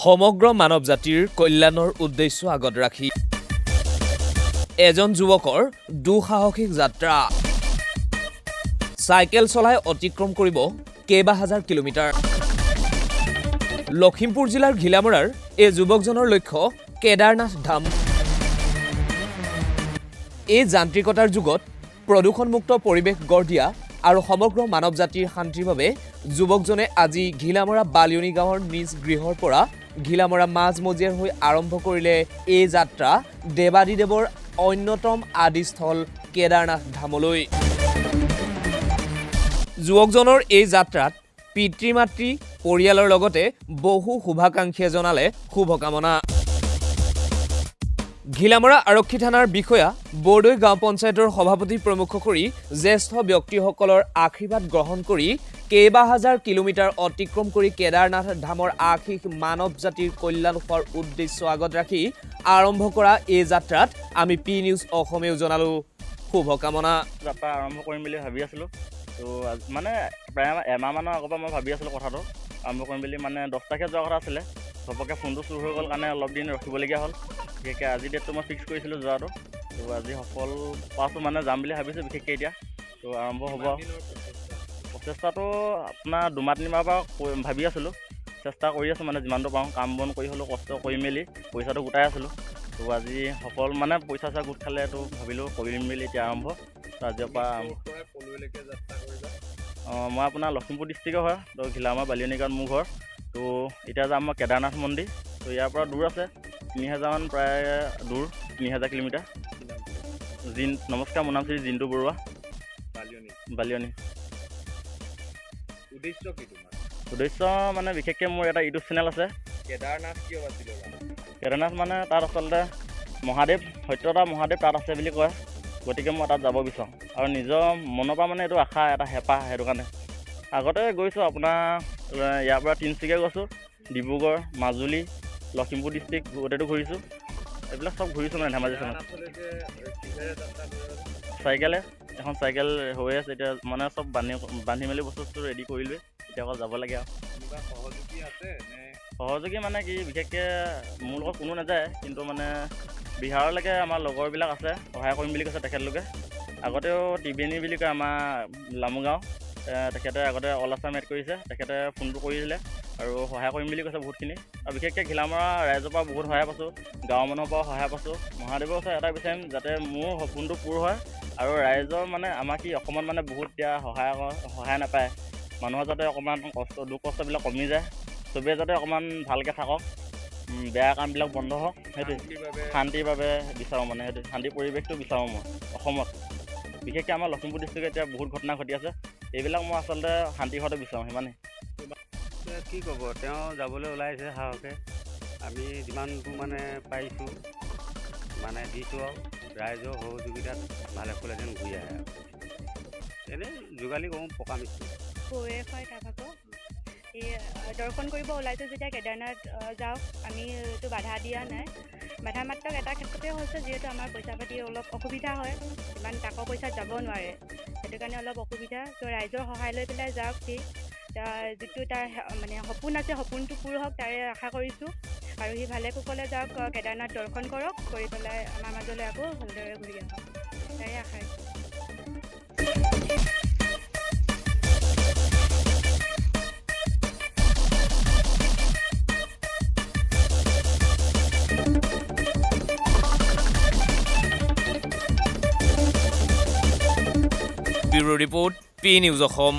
সমগ্ৰ মানৱ জাতিৰ কল্যাণৰ উদ্দেশ্য আগত ৰাখি এজন যুৱকৰ দুঃসাহসিক যাত্ৰা চাইকেল চলাই অতিক্ৰম কৰিব কেইবা হাজাৰ কিলোমিটাৰ লখিমপুৰ জিলাৰ ঘিলামৰাৰ এই যুৱকজনৰ লক্ষ্য কেদাৰনাথ ধাম এই যান্ত্ৰিকতাৰ যুগত প্ৰদূষণমুক্ত পৰিৱেশ গঢ় দিয়া আৰু সমগ্ৰ মানৱ জাতিৰ শান্তিৰ বাবে যুৱকজনে আজি ঘিলামৰা বালিয়নী গাঁৱৰ নিজ গৃহৰ পৰা ঘিলামৰা মাজমজিয়াৰ হৈ আৰম্ভ কৰিলে এই যাত্ৰা দেৱাদিদেৱৰ অন্যতম আদিস্থল কেদাৰনাথ ধামলৈ যুৱকজনৰ এই যাত্ৰাত পিতৃ-মাতৃ পৰিয়ালৰ লগতে বহু শুভাকাংক্ষীয়ে জনালে শুভকামনা ঘিলামৰা আৰক্ষী থানাৰ বিষয়া বৰদৈ গাঁও পঞ্চায়তৰ সভাপতি প্ৰমুখ কৰি জ্যেষ্ঠ ব্যক্তিসকলৰ আশীৰ্বাদ গ্ৰহণ কৰি কেইবা হাজাৰ কিলোমিটাৰ অতিক্ৰম কৰি কেদাৰনাথ ধামৰ আশীষ মানৱ জাতিৰ কল্যাণ হোৱাৰ উদ্দেশ্য আগত ৰাখি আৰম্ভ কৰা এই যাত্ৰাত আমি পি নিউজ অসমেও জনালো শুভকামনা যাত্ৰা আৰম্ভ কৰিম বুলি ভাবি আছিলোঁ তো মানে প্ৰায় এমাহমানৰ আগৰ পৰা মই ভাবি আছিলোঁ কথাটো আৰম্ভ কৰিম বুলি মানে 10 তাৰিখে যোৱাৰ কথা আছিলে ঘপককৈ ফোনটো চুৰ হৈ গ'ল কাৰণে অলপ দিন ৰখিবলগীয়া হ'ল বিশেষকৈ আজি ডেটটো মই ফিক্স কৰিছিলোঁ যোৱাটো তো আজি সফল পাইছোঁ মানে যাম বুলি ভাবিছোঁ বিশেষকৈ এতিয়া তো আৰম্ভ হ'ব প্ৰচেষ্টাটো আপোনাৰ 2-3 মাহৰ পৰা ভাবি আছিলোঁ চেষ্টা কৰি আছোঁ মানে যিমানটো পাৰোঁ কাম বন কৰি হ'লেও কষ্ট কৰি মেলি পইচাটো গোটাই আছিলোঁ তো আজি সফল মানে পইচা গোট খালে তো ভাবিলোঁ কৰিম মেলি এতিয়া আৰম্ভ তো আজিৰ পৰা মই আপোনাৰ লখিমপুৰ ডিষ্ট্ৰিক্টৰ হয় তো ঘিলামৰা বালিয়নী গাঁৱত মোৰ ঘৰ তো এতিয়া যাম মই কেদাৰনাথ মন্দিৰ তো ইয়াৰ পৰা দূৰ আছে 3000মান প্ৰায় দূৰ 3000 কিলোমিটাৰ নমস্কাৰ মোৰ নাম শ্ৰী জিন্তু বৰুৱা বালিয়নী উদ্দেশ্য মানে বিশেষকৈ মোৰ এটা ইউটিউব চেনেল আছে কেদাৰনাথ মানে তাত আচলতে মহাদেৱ সত্যতা মহাদেৱ তাত আছে বুলি কয় গতিকে মই তাত যাব বিচাৰোঁ আৰু নিজৰ মনৰ পৰা মানে এইটো আশা এটা হেঁপাহ সেইটো কাৰণে আগতে গৈছোঁ আপোনাৰ ইয়াৰ পৰা তিনিচুকীয়া গৈছোঁ ডিব্ৰুগড় মাজুলী লখিমপুৰ ডিষ্ট্ৰিক্ট গোটেইটো ঘূৰিছোঁ এইবিলাক চব ঘূৰিছোঁ মানে ধেমাজি চনত চাইকেলে এখন চাইকেল হৈ আছে এতিয়া মানে চব বান্ধি মেলি বস্তু ৰেডি কৰিলোৱে এতিয়া অকল যাব লাগে আৰু সহযোগী মানে কি বিশেষকৈ মোৰ লগত কোনো নাযায় কিন্তু মানে বিহাৰলৈকে আমাৰ লগৰবিলাক আছে সহায় কৰিম বুলি কৈছে তেখেতলোকে আগতেও ত্ৰিবেণী বুলি কয় আমাৰ লামুগাঁও তেখেতে আগতে অল আছাম এড কৰিছে তেখেতে ফোনটো কৰিছিলে আৰু সহায় কৰিম বুলি কৈছে বহুতখিনি আৰু বিশেষকৈ ঘিলামৰা ৰাইজৰ পৰা বহুত সহায় পাইছোঁ গাঁৱৰ মানুহৰ পৰাও সহায় পাইছোঁ মহাদেৱৰ ওচৰত এটাই বিচাৰিম যাতে মোৰ সপোনটো পূৰ হয় আৰু ৰাইজৰ মানে আমাৰ কি অসমত মানে বহুত এতিয়া সহায় নাপায় মানুহৰ যাতে অকণমান দুখ কষ্টবিলাক কমি যায় চবেই যাতে অকণমান ভালকৈ থাকক বেয়া কামবিলাক বন্ধ হওক সেইটোৱে শান্তিৰ বাবে বিচাৰোঁ মানে সেইটো শান্তি পৰিৱেশটো বিচাৰোঁ মই অসমত বিশেষকৈ আমাৰ লখিমপুৰ ডিষ্ট্ৰিক্টত এতিয়া বহুত ঘটনা ঘটি আছে এইবিলাক মই আচলতে শান্তি হোৱাটো বিচাৰোঁ সিমানেই কি ক'ব তেওঁ যাবলৈ ওলাইছে সাহসে আমি যিমানটো মানে পাৰিছোঁ মানে দিছোঁ আৰু ৰাইজৰ সহযোগিতাত ভালে ফুলে যেন ঘূৰি আহে আৰু এনেই যোগালী কৰোঁ পকা মিস্ত্ৰী হয় তাৰভাগৰ এই দৰ্শন কৰিব ওলাইছোঁ যেতিয়া কেদাৰনাথ যাওক আমি এইটো বাধা দিয়া নাই বাধা মাত্ৰ এটা ক্ষেত্ৰতে হৈছে যিহেতু আমাৰ পইচা পাতি অলপ অসুবিধা হয় ইমান টাকা পইচাত যাব নোৱাৰে সেইটো কাৰণে অলপ অসুবিধা ত' ৰাইজৰ সহায় লৈ পেলাই যাওক ঠিক যিটো তাৰ মানে সপোন আছে সপোনটো পূৰ হওক তাৰে আশা কৰিছোঁ আৰু সি ভালে কুশলে যাওক কেদাৰনাথ দৰ্শন কৰক কৰি পেলাই আমাৰ মাজলৈ আকৌ ভালদৰে ঘূৰি আহক তাৰে আশা bureau report P news Assam